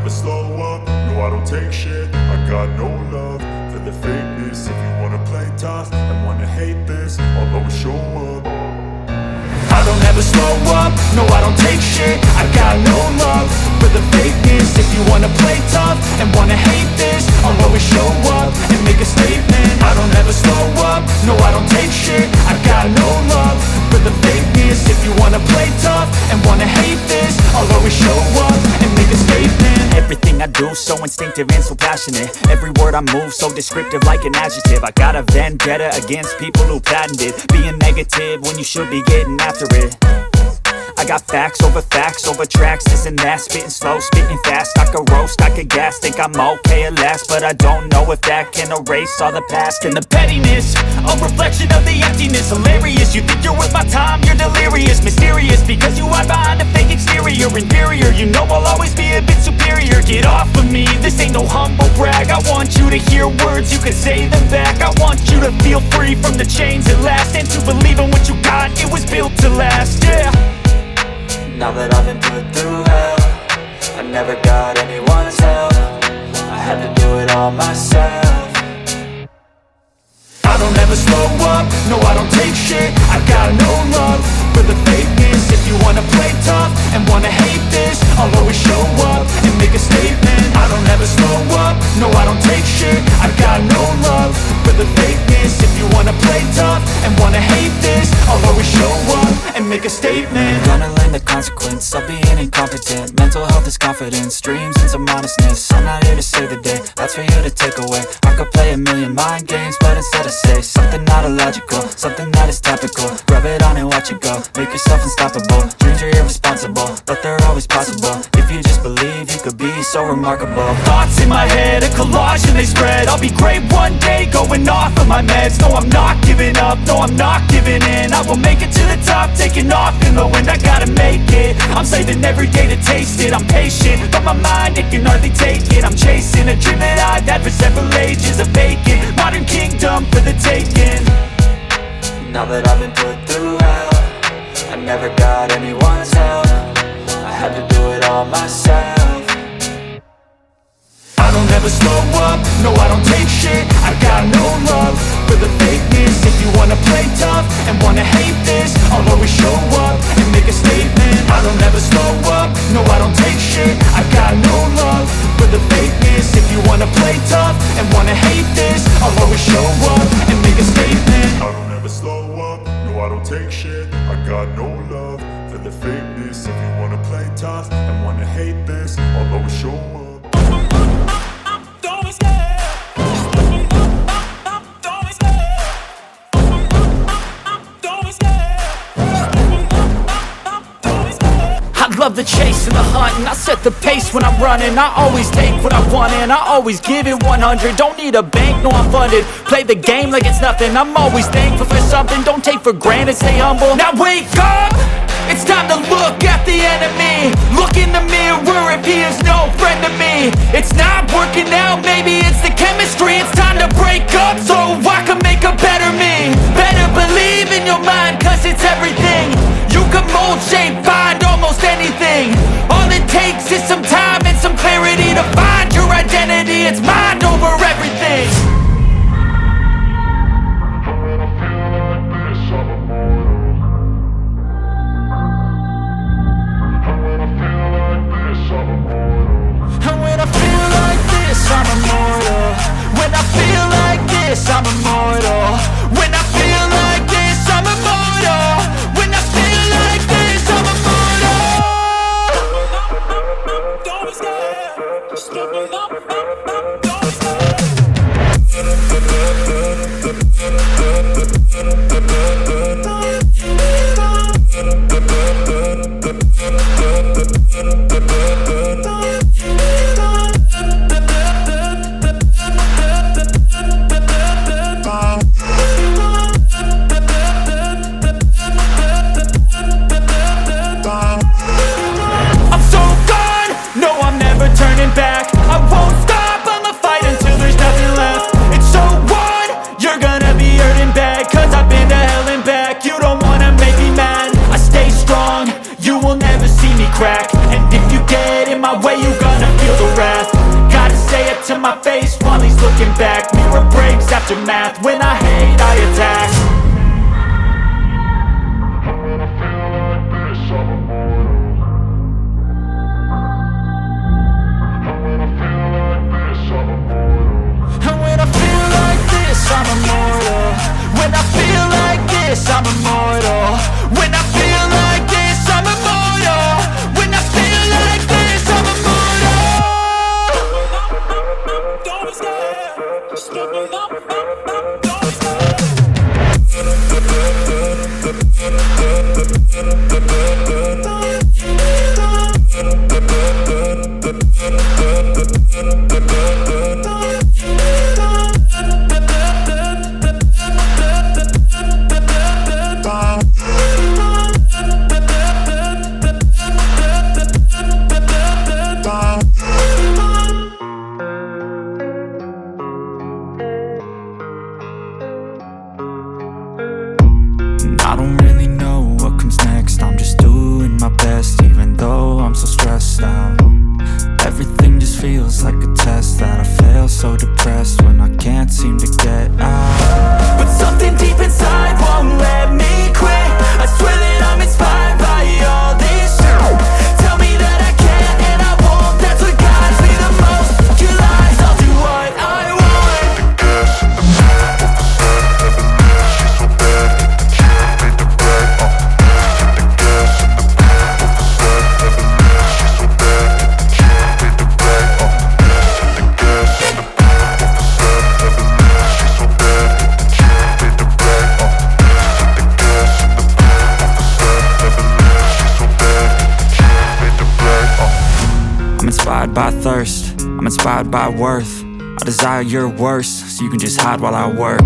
never slow up, no I don't take shit. I got no love for the fakeness. If you wanna play tough and wanna hate this, I'll always show up. I don't ever slow up, no I don't take shit. I got no love for the fakeness. If you wanna play tough and wanna hate this, I'll always show up and make a statement. I don't ever slow up, no I don't take shit. I got no love for the fakeness. If you wanna play tough and wanna hate this, I'll always show up and make a statement. Everything I do so instinctive and so passionate. Every word I move so descriptive like an adjective. I got a vendetta against people who patented being negative when you should be getting after it. I got facts over tracks, this and that. Spitting slow, spitting fast. I could roast, I could gas. Think I'm okay at last, but I don't know if that can erase all the past. And the pettiness, a reflection of the emptiness. Hilarious, you think you're worth my time, you're delirious. Mysterious, because you hide behind a fake exterior. Inferior, you know I'll always be a bit superior. Get off of me, this ain't no humble brag. I want you to hear words, you can say them back. I want you to feel free from the chains at last, and to believe in what you got, it was built to last, yeah. Now that I've been put through hell, I never got anyone's help. I had to do it all myself. I don't ever slow up, no I don't take shit. I got no love for the fakeness. If you wanna play tough and wanna hate this, I'll always show up and make a statement. I don't ever slow up, no I don't take shit. I got no love for the fakeness. If you wanna play tough and wanna hate this, I'll always show up and make a statement. Gonna learn the consequence of being incompetent. Mental health is confidence, dreams and some honestness. I'm not here to save the day, that's for you to take away. I could play a million mind games, but instead I say something not illogical, something that is topical. Rub it on and watch it go, make yourself unstoppable. Dreams are irresponsible, but they're always possible. If you just believe, you could be so remarkable. Thoughts in my head, a collage and they spread. I'll be great one day, going off of my meds. No, I'm not giving up, no, I'm not giving in. I will make it to the top, taking off in the wind. I gotta make it, I'm saving every day to taste it. I'm patient, but my mind, it can hardly take it. I'm chasing a dream that I've had for several ages. A vacant, modern kingdom for the taking. Now that I've been put through hell, I never got anyone's help. I had to do it all myself. I don't ever slow up, no I don't take shit. I got no love for the fakeness. If you wanna play tough and wanna hate this, I'll always show up and make a statement. I don't ever slow up, no I don't take shit. I got no love for the fakeness. If you wanna play tough and wanna hate this, I'll always show up and make a statement. I don't ever slow up, no I don't take shit. I got no love for the fakeness. If you wanna play tough and wanna hate this, I'll always show up. Love the chase and the hunt, and I set the pace when I'm running. I always take what I want and I always give it 100. Don't need a bank, no I'm funded. Play the game like it's nothing. I'm always thankful for something. Don't take for granted, stay humble. Now wake up! It's time to look at the enemy. Look in the mirror if he is no friend to me. It's not working out, maybe it's the chemistry. It's time to break up so I can make a better me. Better believe in your mind, cause it's everything. You can mold, shape, find almost anything. All it takes is some time and some clarity to find your identity. It's mind over everything. And when I feel like this, I'm immortal. When I feel like this, I'm immortal. When I feel like this, I'm immortal. When I feel like this, I'm immortal. Don't be scared. Just looking up, don't be scared. Turning back, I won't stop, I'ma fight until there's nothing left. It's so on, you're gonna be hurting bad, cause I've been to hell and back. You don't wanna make me mad, I stay strong, you will never see me crack. And if you get in my way, you're gonna feel the wrath. my face while he's looking back. Mirror breaks after math. When I hate, I attack. And when I feel like this, I'm immortal. When I feel like this, I'm immortal. When I feel like this, I'm immortal. When I feel like this, I'm immortal. Don't stop, I don't really know what comes next. I'm just doing my best, even though I'm so stressed out. Everything just feels like a test that I fail, so depressed when I can't seem to get out. but something deep inside won't let me quit. I swear that I'm inspired by all this shit. Tell me that I can't and I won't. That's what guides me the most. Your lies, I'll do what I want. I'm inspired by thirst, I'm inspired by worth. I desire your worst, so you can just hide while I work.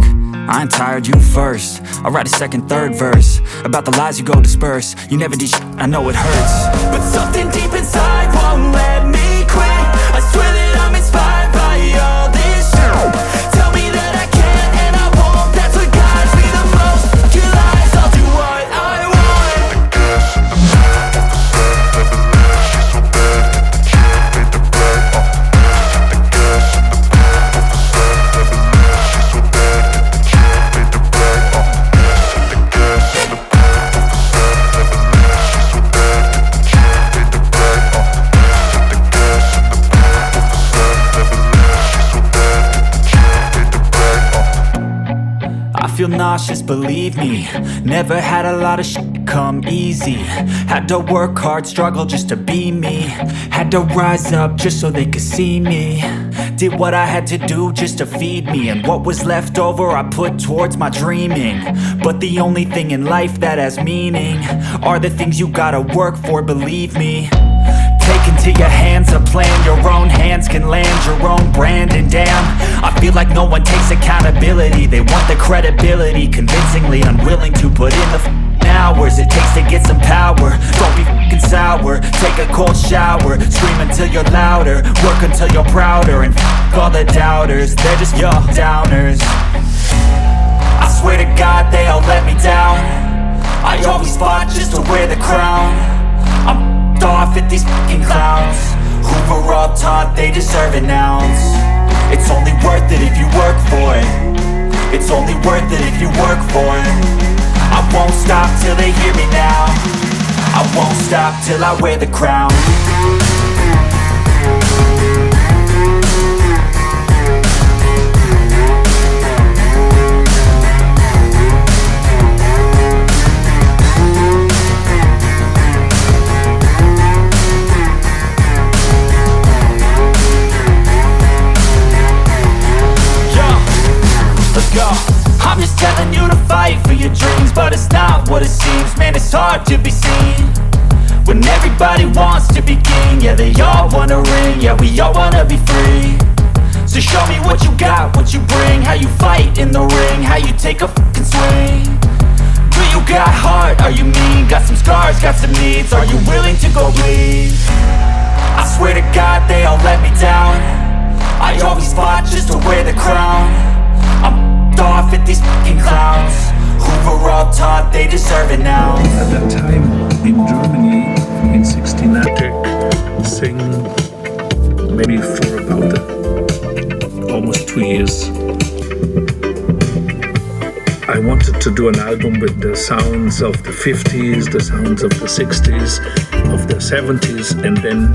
I ain't tired, you first. I'll write a second, third verse about the lies you go disperse. You never did shit, I know it hurts. But something deep inside won't let me quit. I swear that I'm inspired by all this shit. Tell me that I can't and I won't. That's what guides me the most. Your lies, I'll do what I want. I feel nauseous, believe me. Never had a lot of shit come easy. Had to work hard, struggle just to be me. Had to rise up just so they could see me. Did what I had to do just to feed me. And what was left over I put towards my dreaming. But the only thing in life that has meaning are the things you gotta work for, believe me. Take into your hands a plan. Your own hands can land your own brand. And damn, I feel like no one takes accountability. They want the credibility, convincingly unwilling to put in the hours it takes to get some power. Don't be f***ing sour. Take a cold shower. Scream until you're louder. Work until you're prouder. And f*** all the doubters, they're just your downers. I swear to God they all let me down. I always fought just to wear the crown. I'm off at these fucking clowns who were all taught they deserve an ounce. It's only worth it if you work for it. It's only worth it if you work for it. I won't stop till they hear me now. I won't stop till I wear the crown. I'm just telling you to fight for your dreams, but it's not what it seems. Man, it's hard to be seen when everybody wants to be king. Yeah, they all wanna ring, yeah, we all wanna be free. So show me what you got, what you bring, how you fight in the ring, how you take a fucking swing. Do you got heart, are you mean? Got some scars, got some needs, are you willing to go bleed? I swear to God they all let me down. I always fought just to wear the crown. I'm off at these fucking clowns who were all taught they deserve it now. At that time in Germany, in 16, I sing maybe for about to do an album with the sounds of the 50s, the sounds of the 60s, of the 70s, and then